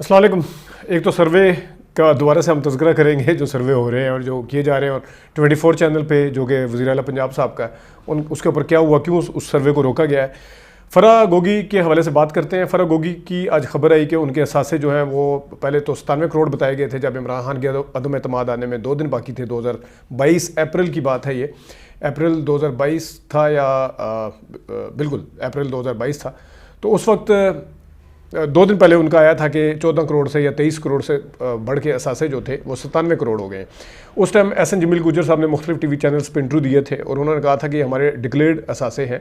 السلام علیکم. ایک تو سروے کا دوبارہ سے ہم تذکرہ کریں گے جو سروے ہو رہے ہیں اور جو کیے جا رہے ہیں, اور 24 چینل پہ جو کہ وزیر اعلیٰ پنجاب صاحب کا ہے اس کے اوپر کیا ہوا, کیوں اس سروے کو روکا گیا ہے. فرح گوگی کے حوالے سے بات کرتے ہیں. فرح گوگی کی آج خبر آئی کہ ان کے اثاثے جو ہیں وہ پہلے تو 97 کروڑ بتائے گئے تھے جب عمران خان کے عدم اعتماد آنے میں 2 دن باقی تھے. 2022 اپریل کی بات ہے, یہ اپریل 2022 تھا یا بالکل اپریل 2022 تھا. تو اس وقت 2 دن پہلے ان کا آیا تھا کہ 14 کروڑ سے یا 23 کروڑ سے بڑھ کے اثاثے جو تھے وہ 97 کروڑ ہو گئے ہیں. اس ٹائم ایس این جمیل گجر صاحب نے مختلف ٹی وی چینلز پہ انٹرویو دیے تھے اور انہوں نے کہا تھا کہ ہمارے ڈکلیئرڈ اثاثے ہیں,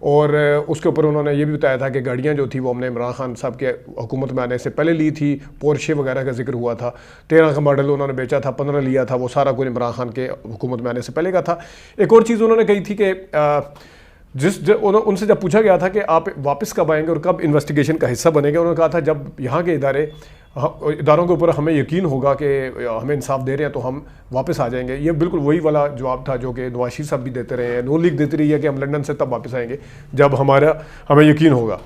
اور اس کے اوپر انہوں نے یہ بھی بتایا تھا کہ گاڑیاں جو تھی وہ ہم نے عمران خان صاحب کے حکومت میں آنے سے پہلے لی تھی. پورشے وغیرہ کا ذکر ہوا تھا, 13 کا ماڈل انہوں نے بیچا تھا, 15 لیا تھا, وہ سارا کچھ عمران خان کے حکومت میں آنے سے پہلے کا تھا. ایک اور چیز انہوں نے کہی تھی کہ ان سے جب پوچھا گیا تھا کہ آپ واپس کب آئیں گے اور کب انویسٹیگیشن کا حصہ بنیں گے, انہوں نے کہا تھا جب یہاں کے اداروں کے اوپر ہمیں یقین ہوگا کہ ہمیں انصاف دے رہے ہیں تو ہم واپس آ جائیں گے. یہ بالکل وہی والا جواب تھا جو کہ نواز شریف صاحب بھی دیتے رہے ہیں, نون لیگ دیتی رہی ہے کہ ہم لنڈن سے تب واپس آئیں گے جب ہمیں یقین ہوگا.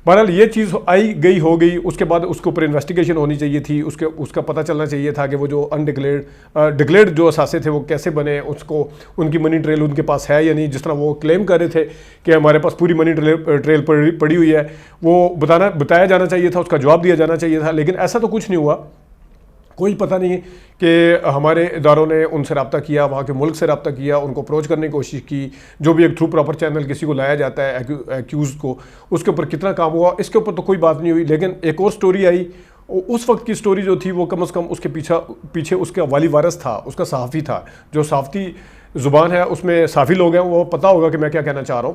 بہرحال یہ چیز آئی گئی ہو گئی. اس کے بعد اس کے اوپر انویسٹیگیشن ہونی چاہیے تھی, اس کا پتہ چلنا چاہیے تھا کہ وہ جو ڈکلیئرڈ جو اثاثے تھے وہ کیسے بنے, اس کو ان کی منی ٹریل ان کے پاس ہے یا نہیں. جس طرح وہ کلیم کر رہے تھے کہ ہمارے پاس پوری منی ٹریل پڑی ہوئی ہے, وہ بتایا جانا چاہیے تھا, اس کا جواب دیا جانا چاہیے تھا. لیکن ایسا تو کچھ نہیں ہوا. کوئی پتہ نہیں کہ ہمارے اداروں نے ان سے رابطہ کیا, وہاں کے ملک سے رابطہ کیا, ان کو اپروچ کرنے کی کوشش کی. جو بھی ایک تھرو پراپر چینل کسی کو لایا جاتا ہے ایکیوز کو, اس کے اوپر کتنا کام ہوا, اس کے اوپر تو کوئی بات نہیں ہوئی. لیکن ایک اور سٹوری آئی. اس وقت کی سٹوری جو تھی وہ کم از کم اس کے پیچھے اس کا والی وارث تھا, اس کا صحافی تھا. جو صحافتی زبان ہے اس میں صحافی لوگ ہیں, وہ پتہ ہوگا کہ میں کیا کہنا چاہ رہا ہوں.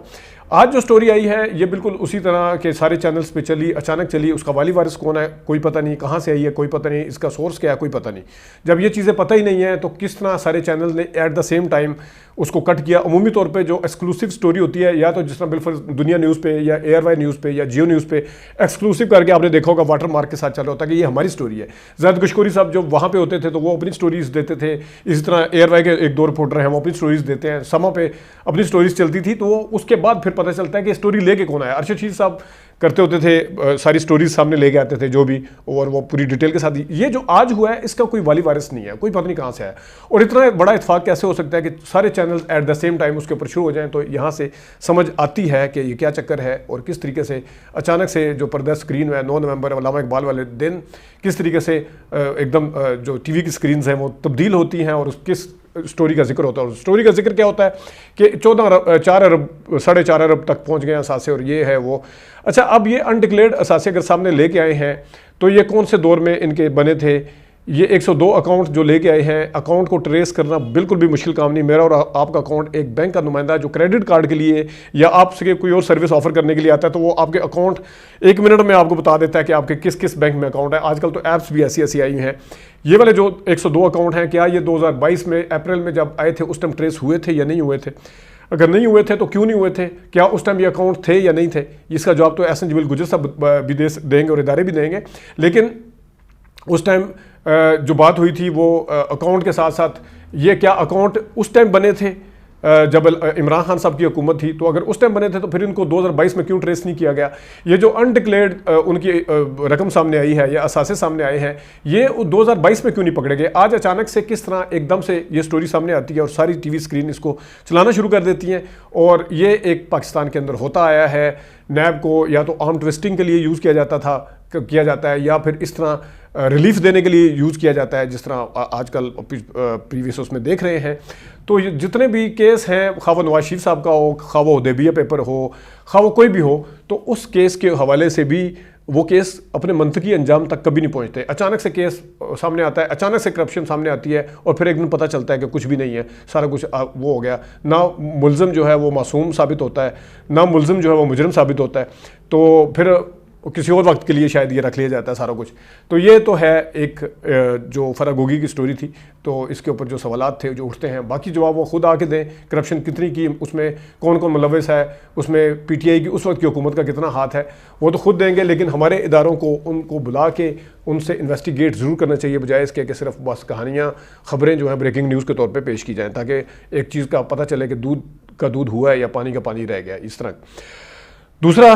آج جو سٹوری آئی ہے یہ بالکل اسی طرح کے سارے چینلز پہ چلی, اچانک چلی. اس کا والی وارث کون ہے کوئی پتہ نہیں, کہاں سے آئی ہے کوئی پتہ نہیں, اس کا سورس کیا ہے کوئی پتہ نہیں. جب یہ چیزیں پتہ ہی نہیں ہیں تو کس طرح سارے چینلز نے ایٹ دا سیم ٹائم اس کو کٹ کیا. عمومی طور پہ جو ایکسکلوسیو سٹوری ہوتی ہے, یا تو جس طرح بالفرض دنیا نیوز پہ یا اے آر وائی نیوز پہ یا جیو نیوز پہ ایکسکلوسیو کر کے آپ نے دیکھا ہوگا واٹر مارک کے ساتھ چل رہا ہوتا ہے کہ یہ ہماری سٹوری ہے. زید گشکوری صاحب جو وہاں پہ ہوتے تھے تو وہ اپنی سٹوریز دیتے تھے. اسی طرح اے آر وائی کے ایک 2 رپورٹر ہیں وہ اپنی سٹوریز دیتے ہیں. سما پہ اپنی سٹوریز چلتی تھی. تو اس کے بعد پھر پتہ چلتا ہے کہ سٹوری لے کے کون آیا. ارشد شیر صاحب کرتے ہوتے تھے, ساری سٹوریز سامنے لے کے آتے تھے جو بھی, اور وہ پوری ڈیٹیل کے ساتھ. یہ جو آج ہوا ہے اس کا کوئی والی وارث نہیں ہے, کوئی پتہ نہیں کہاں سے ہے. اور اتنا بڑا اتفاق کیسے ہو سکتا ہے کہ سارے channels at the same time اس کے اوپر شروع ہو جائیں. تو یہاں سے سمجھ آتی ہے کہ یہ کیا چکر ہے, اور کس طریقے سے اچانک سے جو پردہ اسکرین ہے 9 نومبر علامہ اقبال والے دن کس طریقے سے ایک دم جو ٹی وی کی اسکرینز ہیں وہ تبدیل ہوتی ہیں, اور اس کس سٹوری کا ذکر ہوتا ہے. اور سٹوری کا ذکر کیا ہوتا ہے کہ 4 ارب 4.5 ارب تک پہنچ گئے اثاثے, اور یہ ہے وہ. اچھا, اب یہ انڈکلیئرڈ اثاثے اگر سامنے لے کے آئے ہیں تو یہ کون سے دور میں ان کے بنے تھے. یہ 102 اکاؤنٹ جو لے کے آئے ہیں, اکاؤنٹ کو ٹریس کرنا بالکل بھی مشکل کام نہیں. میرا اور آپ کا اکاؤنٹ ایک بینک کا نمائندہ جو کریڈٹ کارڈ کے لیے یا آپ سے کوئی اور سروس آفر کرنے کے لیے آتا ہے تو وہ آپ کے اکاؤنٹ 1 منٹ میں آپ کو بتا دیتا ہے کہ آپ کے کس بینک میں اکاؤنٹ ہے. آج کل تو ایپس بھی ایسی آئی ہیں. یہ والے جو 102 اکاؤنٹ ہیں, کیا یہ 2022 میں اپریل میں جب آئے تھے اس ٹائم ٹریس ہوئے تھے یا نہیں ہوئے تھے؟ اگر نہیں ہوئے تھے تو کیوں نہیں ہوئے تھے؟ کیا اس ٹائم یہ اکاؤنٹ تھے یا نہیں تھے؟ اس کا جواب تو ایس این جمیل گجر صاحب بھی دیں گے اور ادارے بھی دیں گے. لیکن اس ٹائم جو بات ہوئی تھی وہ اکاؤنٹ کے ساتھ ساتھ یہ کیا اکاؤنٹ اس ٹائم بنے تھے جب عمران خان صاحب کی حکومت تھی؟ تو اگر اس ٹائم بنے تھے تو پھر ان کو 2022 میں کیوں ٹریس نہیں کیا گیا؟ یہ جو انڈکلیئرڈ ان کی رقم سامنے آئی ہے یا اثاثے سامنے آئے ہیں, یہ 2022 میں کیوں نہیں پکڑے گئے؟ آج اچانک سے کس طرح ایک دم سے یہ سٹوری سامنے آتی ہے اور ساری ٹی وی اسکرین اس کو چلانا شروع کر دیتی ہیں. اور یہ ایک پاکستان کے اندر ہوتا آیا ہے. نیب کو یا تو آرم ٹویسٹنگ کے لیے یوز کیا جاتا ہے یا پھر اس طرح ریلیف دینے کے لیے یوز کیا جاتا ہے, جس طرح آج کل پریویس اس میں دیکھ رہے ہیں. تو یہ جتنے بھی کیس ہیں, خواہ وہ نواز شریف صاحب کا ہو, خواہ وہ حدیبیہ پیپر ہو, خواہ وہ کوئی بھی ہو, تو اس کیس کے حوالے سے بھی وہ کیس اپنے منطقی انجام تک کبھی نہیں پہنچتے. اچانک سے کیس سامنے آتا ہے, اچانک سے کرپشن سامنے آتی ہے, اور پھر ایک دن پتہ چلتا ہے کہ کچھ بھی نہیں ہے, سارا کچھ وہ ہو گیا. نہ ملزم جو ہے وہ معصوم ثابت ہوتا ہے, نہ ملزم جو ہے وہ مجرم ثابت ہوتا ہے. تو پھر کسی اور وقت کے لیے شاید یہ رکھ لیا جاتا ہے سارا کچھ. تو یہ تو ہے ایک جو فرح گوگی کی سٹوری تھی. تو اس کے اوپر جو سوالات تھے جو اٹھتے ہیں, باقی جواب وہ خود آ کے دیں. کرپشن کتنی کی, اس میں کون کون ملوث ہے, اس میں پی ٹی آئی کی اس وقت کی حکومت کا کتنا ہاتھ ہے, وہ تو خود دیں گے. لیکن ہمارے اداروں کو ان کو بلا کے ان سے انویسٹیگیٹ ضرور کرنا چاہیے, بجائے اس کے کہ صرف بس کہانیاں خبریں جو ہیں بریکنگ نیوز کے طور پہ پیش کی جائیں, تاکہ ایک چیز کا پتہ چلے کہ دودھ کا دودھ ہوا ہے یا پانی کا پانی رہ گیا. اس طرح دوسرا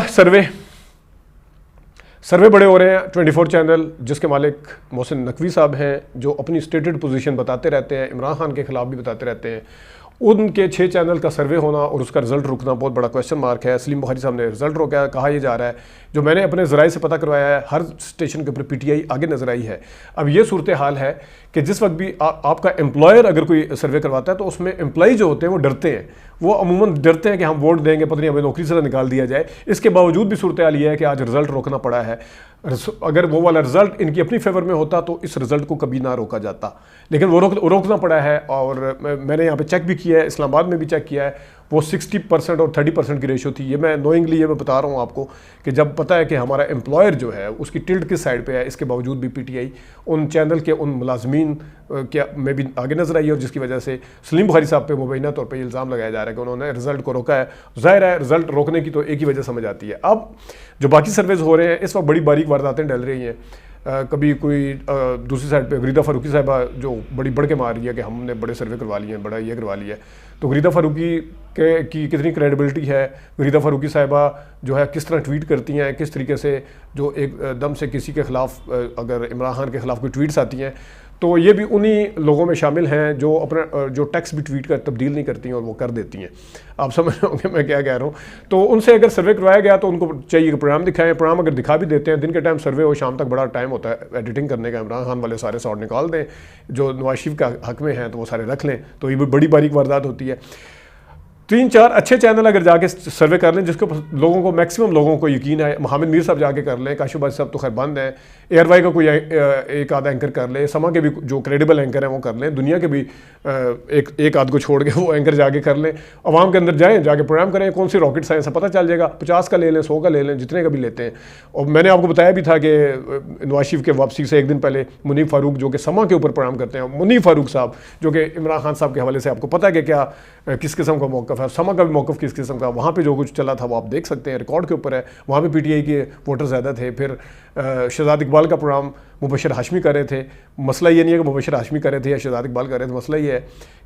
سروے بڑے ہو رہے ہیں. 24 چینل جس کے مالک محسن نقوی صاحب ہیں, جو اپنی اسٹیٹڈ پوزیشن بتاتے رہتے ہیں, عمران خان کے خلاف بھی بتاتے رہتے ہیں, ان کے 6 چینل کا سروے ہونا اور اس کا رزلٹ رکنا بہت بڑا کویشچن مارک ہے. سلیم بخاری صاحب نے رزلٹ روکا ہے, کہا یہ جا رہا ہے. جو میں نے اپنے ذرائع سے پتہ کروایا ہے, ہر اسٹیشن کے اوپر پی ٹی آئی آگے نظر آئی ہے. اب یہ صورتحال ہے کہ جس وقت بھی آپ کا امپلائر اگر کوئی سروے کرواتا ہے تو اس میں امپلائی جو ہوتے ہیں وہ ڈرتے ہیں, وہ عموماً ڈرتے ہیں کہ ہم ووٹ دیں گے, پتہ نہیں ہمیں نوکری سے نکال دیا جائے. اس کے باوجود بھی صورتحال یہ ہے کہ آج رزلٹ روکنا پڑا ہے. اگر وہ والا رزلٹ ان کی اپنی فیور میں ہوتا تو اس رزلٹ کو کبھی نہ روکا جاتا, لیکن وہ روکنا پڑا ہے. اور میں نے یہاں پہ چیک بھی کیا ہے, اسلام آباد میں بھی چیک کیا ہے, وہ 60% اور 30% کی ریشو تھی. یہ میں نوئنگلی یہ میں بتا رہا ہوں آپ کو کہ جب پتہ ہے کہ ہمارا امپلائر جو ہے اس کی ٹلٹ کس سائڈ پہ ہے, اس کے باوجود بھی P T I in channel کے ان ملازمین میں بھی آگے نظر آئی, اور جس کی وجہ سے سلیم بخاری صاحب پہ مبینہ طور پہ الزام لگایا جا رہا ہے کہ انہوں نے رزلٹ کو روکا ہے. ظاہر ہے رزلٹ روکنے کی تو ایک ہی وجہ سمجھ آتی ہے. اب جو باقی سرویز ہو رہے ہیں اس وقت بڑی باریک وارداتیں ڈل رہی ہیں. کبھی کوئی دوسری سائڈ پہ غریدہ فاروقی صاحبہ جو بڑی بڑھ کے مار رہی ہے کہ ہم نے بڑے سروے کروا لیے ہیں, بڑا یہ کروا لیا ہے. تو غریدہ فاروقی کی کتنی کریڈیبلٹی ہے, غریدہ فاروقی صاحبہ جو ہے کس طرح ٹویٹ کرتی ہیں, کس طریقے سے جو ایک دم سے کسی کے خلاف اگر عمران خان کے خلاف کوئی ٹویٹس آتی ہیں تو یہ بھی انہی لوگوں میں شامل ہیں جو اپنا جو ٹیکس بھی ٹویٹ کر تبدیل نہیں کرتی ہیں اور وہ کر دیتی ہیں. آپ سمجھ رہے ہوں گے میں کیا کہہ رہا ہوں. تو ان سے اگر سروے کروایا گیا تو ان کو چاہیے کہ پروگرام دکھائیں. پروگرام اگر دکھا بھی دیتے ہیں, دن کے ٹائم سروے ہو, شام تک بڑا ٹائم ہوتا ہے ایڈیٹنگ کرنے کا, عمران خان والے سارے ساؤنڈ نکال دیں, جو نواز شریف کا حق میں ہیں تو وہ سارے رکھ لیں. تو یہ بھی بڑی باریک واردات ہوتی ہے. 3-4 اچھے چینل اگر جا کے سروے کر لیں جس کے لوگوں کو میکسیمم لوگوں کو یقین ہے, محمد میر صاحب جا کے کر لیں, کاشف صاحب تو خیر بند ہیں, ایئر وائی کا کوئی ایک آدھا اینکر کر لے, سما کے بھی جو کریڈیبل اینکر ہیں وہ کر لیں, دنیا کے بھی ایک آدھ کو چھوڑ کے وہ اینکر جا کے کر لیں, عوام کے اندر جائیں, جا کے پروگرام کریں. کون سی راکٹ سائنس ہے پتہ چل جائے گا, 50 کا لے لیں, 100 کا لے لیں, جتنے کا بھی لیتے ہیں. اور میں نے آپ کو بتایا بھی تھا کہ نواز شریف کے واپسی سے ایک دن پہلے منیف فاروق جو کہ سما کے اوپر پروگرام کرتے ہیں, منیف فاروق صاحب جو کہ عمران خان صاحب کے حوالے سے آپ کو پتہ ہے کہ کیا کس قسم کا موقف ہے, سما کا بھی موقف کس قسم کا, وہاں پہ جو کچھ چلا تھا وہ آپ دیکھ سکتے ہیں, ریکارڈ کے اوپر ہے. وہاں پہ پی ٹی آئی کے ووٹر زیادہ تھے. پھر شہزاد اقبال کا پروگرام مبشر ہاشمی کر رہے تھے. مسئلہ یہ نہیں ہے کہ مبشر ہاشمی کر رہے تھے یا شہزاد اقبال کر رہے تھے, مسئلہ یہ ہے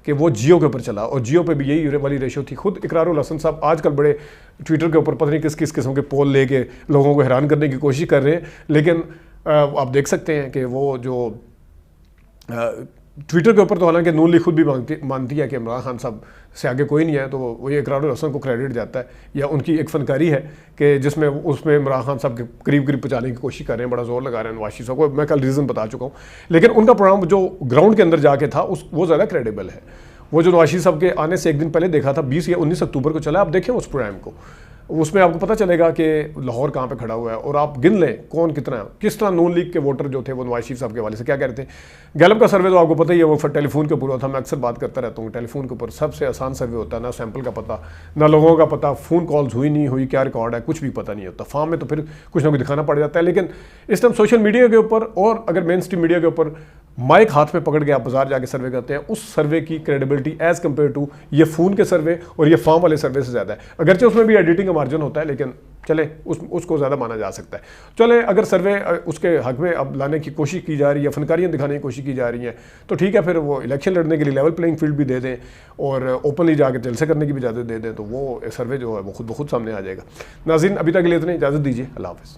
کہ وہ جیو کے اوپر چلا, اور جیو پہ بھی یہی والی ریشو تھی. خود اقرار الحسن صاحب آج کل بڑے ٹویٹر کے اوپر پتہ نہیں کس قسم کے پول لے کے لوگوں کو حیران کرنے کی کوشش کر رہے ہیں, لیکن آپ دیکھ سکتے ہیں کہ وہ جو ٹویٹر کے اوپر تو حالانکہ نون لیگ خود بھی مانتی ہے کہ عمران خان صاحب سے آگے کوئی نہیں ہے, تو وہ یہ اقرار الحسن کو کریڈٹ جاتا ہے, یا ان کی ایک فنکاری ہے کہ جس میں اس میں عمران خان صاحب کے قریب پہنچانے کی کوشش کر رہے ہیں, بڑا زور لگا رہے ہیں نواز شریف صاحب کو. میں کل ریزن بتا چکا ہوں, لیکن ان کا پروگرام جو گراؤنڈ کے اندر جا کے تھا وہ زیادہ کریڈیبل ہے. وہ جو نواز شریف صاحب کے آنے سے ایک دن پہلے دیکھا تھا, 20 یا 19 اکتوبر کو چلا, آپ دیکھیں اس پروگرام کو, اس میں آپ کو پتہ چلے گا کہ لاہور کہاں پہ کھڑا ہوا ہے, اور آپ گن لیں کون کتنا, کس طرح نون لیگ کے ووٹر جو تھے وہ نواز شریف صاحب کے حوالے سے کیا کہہ رہے تھے. گیلپ کا سروے تو آپ کو پتہ ہی ہے, وہ ٹیلی فون کے اوپر ہوتا ہے. میں اکثر بات کرتا رہتا ہوں, ٹیلی فون کے اوپر سب سے آسان سروے ہوتا ہے, نہ سیمپل کا پتہ, نہ لوگوں کا پتہ, فون کالز ہوئی نہیں ہوئی, کیا ریکارڈ ہے, کچھ بھی پتہ نہیں ہوتا. فارم میں تو پھر کچھ نہ کچھ دکھانا پڑ جاتا ہے. لیکن اس ٹائم سوشل میڈیا کے اوپر اور اگر مین اسٹریم میڈیا کے اوپر مائک ہاتھ میں پکڑ کے آپ بازار جا کے سروے کرتے ہیں, اس سروے کی کریڈیبلٹی ایز کمپیئر ٹو یہ فون کے سروے اور یہ فارم والے سروے سے زیادہ ہے. اگرچہ اس میں بھی ایڈیٹنگ کا مارجن ہوتا ہے, لیکن چلے اس کو زیادہ مانا جا سکتا ہے. چلے اگر سروے اس کے حق میں اب لانے کی کوشش کی جا رہی ہے, فنکاریاں دکھانے کی کوشش کی جا رہی ہیں, تو ٹھیک ہے, پھر وہ الیکشن لڑنے کے لیے لیول پلینگ فیلڈ بھی دے دیں اور اوپنلی جا کے جلسے کرنے کی بھی اجازت دے دیں, تو وہ سروے جو ہے وہ خود بخود سامنے آ جائے گا. ناظرین ابھی تک کے لیے اتنے, اجازت دیجیے, اللہ حافظ.